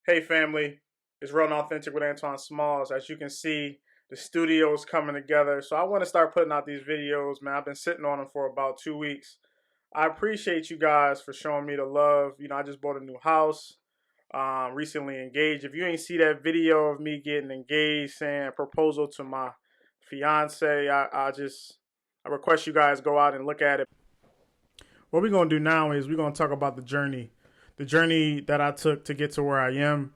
Hey family, it's Real and Authentic with Antoine Smalls. As you can see, the studio is coming together. So I want to start putting out these videos, man. I've been sitting on them for about 2 weeks. I appreciate you guys for showing me the love. I just bought a new house, recently engaged. If you ain't see that video of me getting engaged, saying a proposal to my fiance, I request you guys go out and look at it. What we're gonna do now is we're gonna talk about the journey that I took to get to where I am,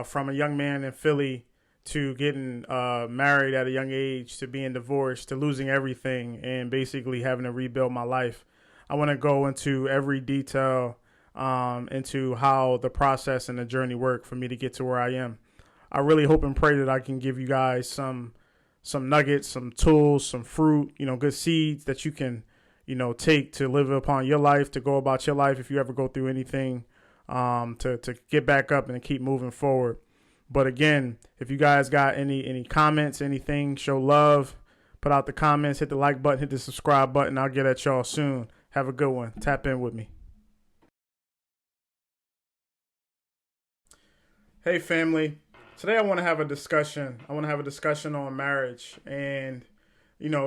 from a young man in Philly to getting married at a young age, to being divorced, to losing everything, and basically having to rebuild my life. I want to go into every detail, into how the process and the journey worked for me to get to where I am. I really hope and pray that I can give you guys some nuggets, some tools, some fruit, good seeds that you can take to live upon your life, to go about your life if you ever go through anything, to get back up and keep moving forward. But again, if you guys got any comments, anything, show love, put out the comments, hit the like button, hit the subscribe button. I'll get at y'all soon. Have a good one. Tap in with me. Hey family, today I want to have a discussion. I want to have a discussion on marriage, and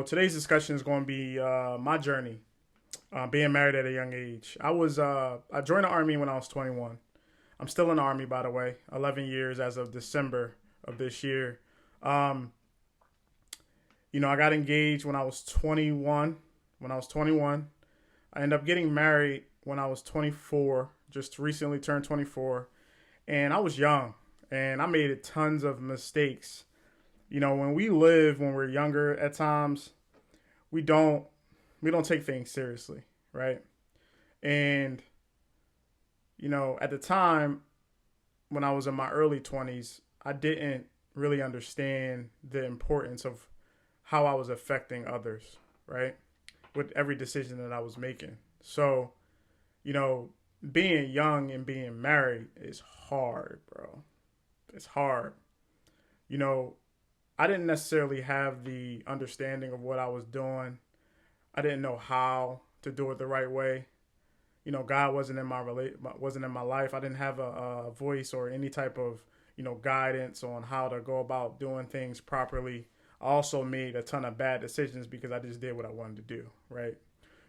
today's discussion is going to be my journey, being married at a young age. I joined the Army when I was 21. I'm still in the Army, by the way, 11 years as of December of this year. I got engaged when I was 21. I ended up getting married when I was 24, just recently turned 24. And I was young, and I made tons of mistakes. When we're younger at times, we don't take things seriously, right? And at the time when I was in my early 20s, I didn't really understand the importance of how I was affecting others, right? With every decision that I was making. So, being young and being married is hard, bro. It's hard. I didn't necessarily have the understanding of what I was doing. I didn't know how to do it the right way. God wasn't in my life. I didn't have a voice or any type of guidance on how to go about doing things properly. I also made a ton of bad decisions because I just did what I wanted to do, right?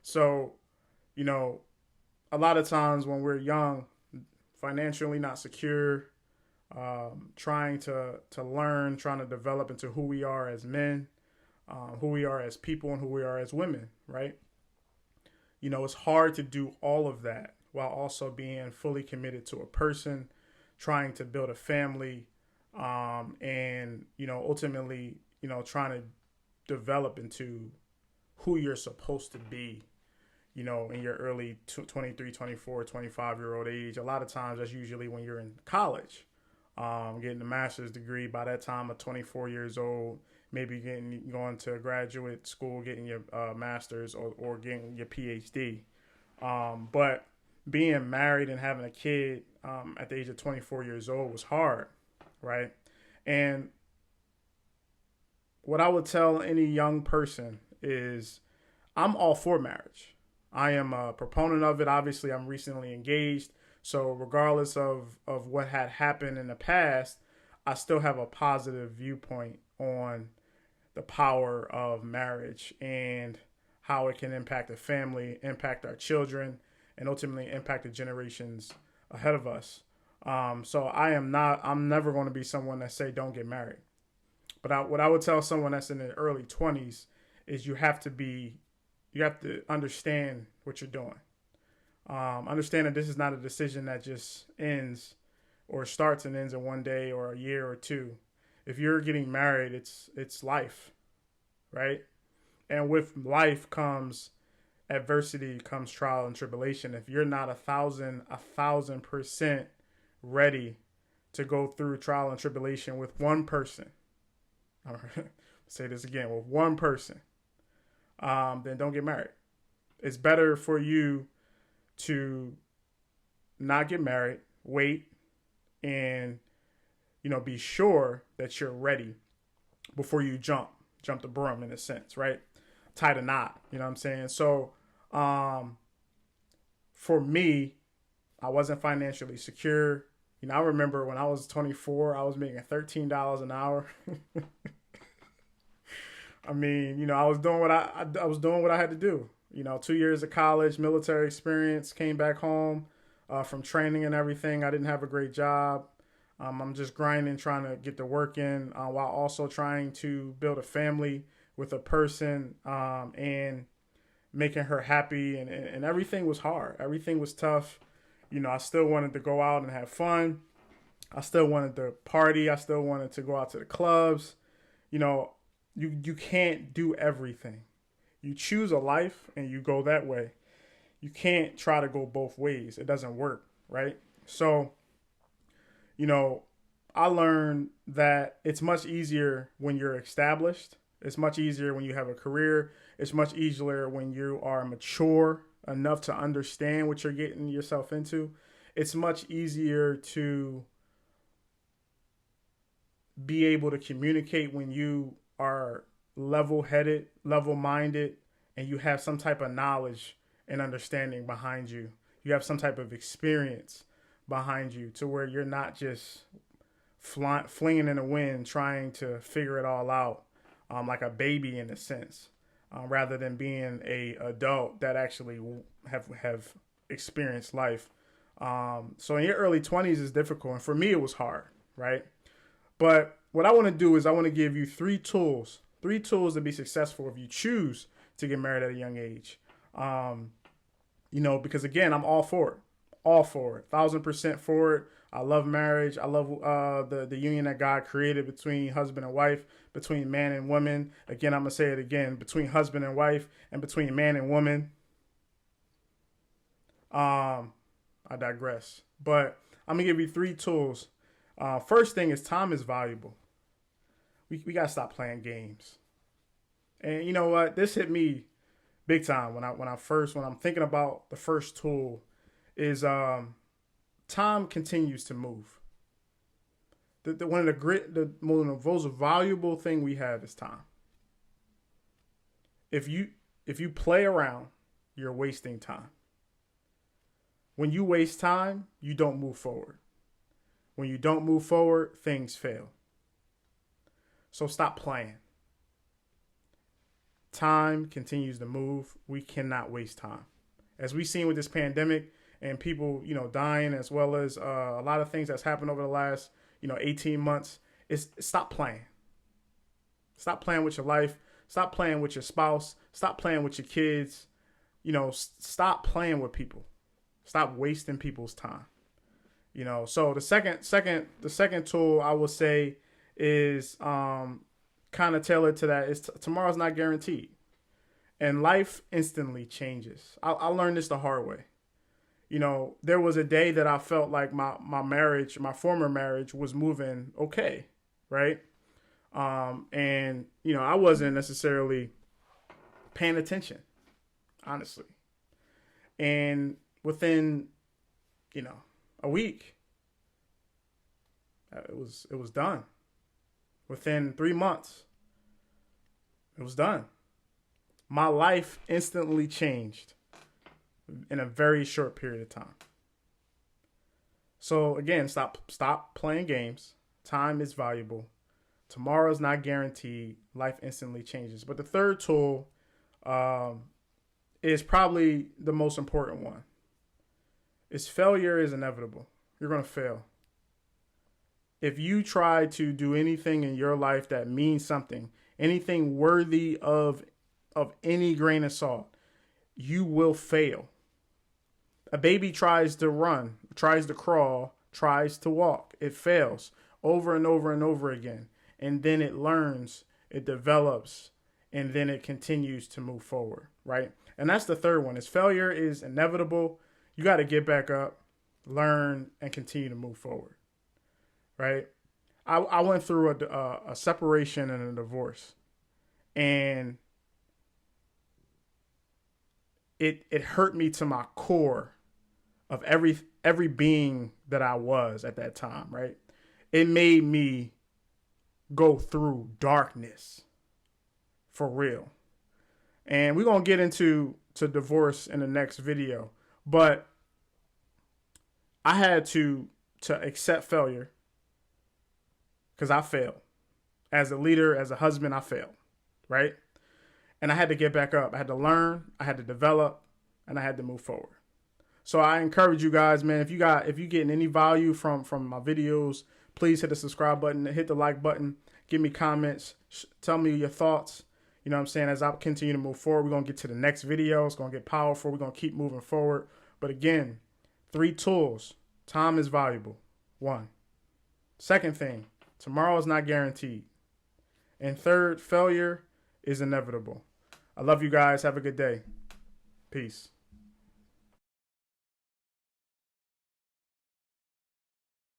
So, a lot of times when we're young, financially not secure, trying to learn, trying to develop into who we are as men, who we are as people, and who we are as women, right? It's hard to do all of that while also being fully committed to a person, trying to build a family, and ultimately, trying to develop into who you're supposed to be, in your early 23, 24, 25-year-old age. A lot of times that's usually when you're in college, getting a master's degree. By that time, I'm 24 years old, maybe going to graduate school, getting your master's or getting your PhD. But being married and having a kid at the age of 24 years old was hard, right? And what I would tell any young person is I'm all for marriage. I am a proponent of it. Obviously, I'm recently engaged. So regardless of what had happened in the past, I still have a positive viewpoint on the power of marriage and how it can impact the family, impact our children, and ultimately impact the generations ahead of us. So I'm never going to be someone that say don't get married. But what I would tell someone that's in their early 20s is you have to understand what you're doing. Understand that this is not a decision that just ends or starts and ends in one day or a year or two. If you're getting married, it's life, right? And with life comes adversity, comes trial and tribulation. If you're not 1,000% ready to go through trial and tribulation with one person, I'll say this again, with one person, then don't get married. It's better for you to not get married, wait, and be sure that you're ready before you jump the broom, in a sense, right? Tie the knot, you know what I'm saying? So for me, I wasn't financially secure. I remember when I was 24, I was making $13 an hour. I mean, I was doing what I was doing what I had to do. 2 years of college, military experience, came back home from training and everything. I didn't have a great job. I'm just grinding, trying to get the work in while also trying to build a family with a person and making her happy. And everything was hard. Everything was tough. I still wanted to go out and have fun. I still wanted to party. I still wanted to go out to the clubs. You can't do everything. You choose a life and you go that way. You can't try to go both ways. It doesn't work, right? So, I learned that it's much easier when you're established. It's much easier when you have a career. It's much easier when you are mature enough to understand what you're getting yourself into. It's much easier to be able to communicate when you are level-headed, level-minded, and you have some type of knowledge and understanding behind you. You have some type of experience behind you to where you're not just flinging in the wind trying to figure it all out like a baby in a sense, rather than being a adult that actually have experienced life. So in your early 20s is difficult, and for me it was hard, right? But what I want to do is I want to give you three tools to be successful if you choose to get married at a young age. Because again, I'm all for it, 1,000% for it. I love marriage. I love the union that God created between husband and wife, between man and woman. Again, I'm going to say it again, between husband and wife and between man and woman. I digress, but I'm going to give you three tools. First thing is time is valuable. We got to stop playing games. And you know what? This hit me big time when I'm thinking about the first tool is time continues to move. One of the most valuable thing we have is time. If you play around, you're wasting time. When you waste time, you don't move forward. When you don't move forward, things fail. So stop playing. Time continues to move. We cannot waste time. As we've seen with this pandemic and people, dying, as well as a lot of things that's happened over the last, 18 months, is stop playing. Stop playing with your life. Stop playing with your spouse. Stop playing with your kids. Stop playing with people. Stop wasting people's time. So the second tool I will say is kind of tailored to that is tomorrow's not guaranteed, and life instantly changes. I learned this the hard way. There was a day that I felt like my former marriage was moving okay, right? And I wasn't necessarily paying attention, honestly. And within, a week, it was done. Within 3 months, it was done. My life instantly changed in a very short period of time. So again, stop playing games. Time is valuable. Tomorrow's not guaranteed. Life instantly changes. But the third tool is probably the most important one. Failure is inevitable. You're going to fail. If you try to do anything in your life that means something, anything worthy of any grain of salt, you will fail. A baby tries to run, tries to crawl, tries to walk. It fails over and over and over again. And then it learns, it develops, and then it continues to move forward, right? And that's the third one. Failure is inevitable. You got to get back up, learn, and continue to move forward, right? I went through a separation and a divorce, and it hurt me to my core of every being that I was at that time, right? It made me go through darkness for real. And we're going to get into divorce in the next video, but I had to to accept failure, because I failed. As a leader, as a husband, I failed, right? And I had to get back up. I had to learn, I had to develop, and I had to move forward. So I encourage you guys, man, if you're getting any value from my videos, please hit the subscribe button, hit the like button, give me comments, tell me your thoughts. You know what I'm saying? As I continue to move forward, we're going to get to the next video. It's going to get powerful. We're going to keep moving forward. But again, 3 tools. Time is valuable. 1. Second thing, tomorrow is not guaranteed. And 3rd, failure is inevitable. I love you guys. Have a good day. Peace.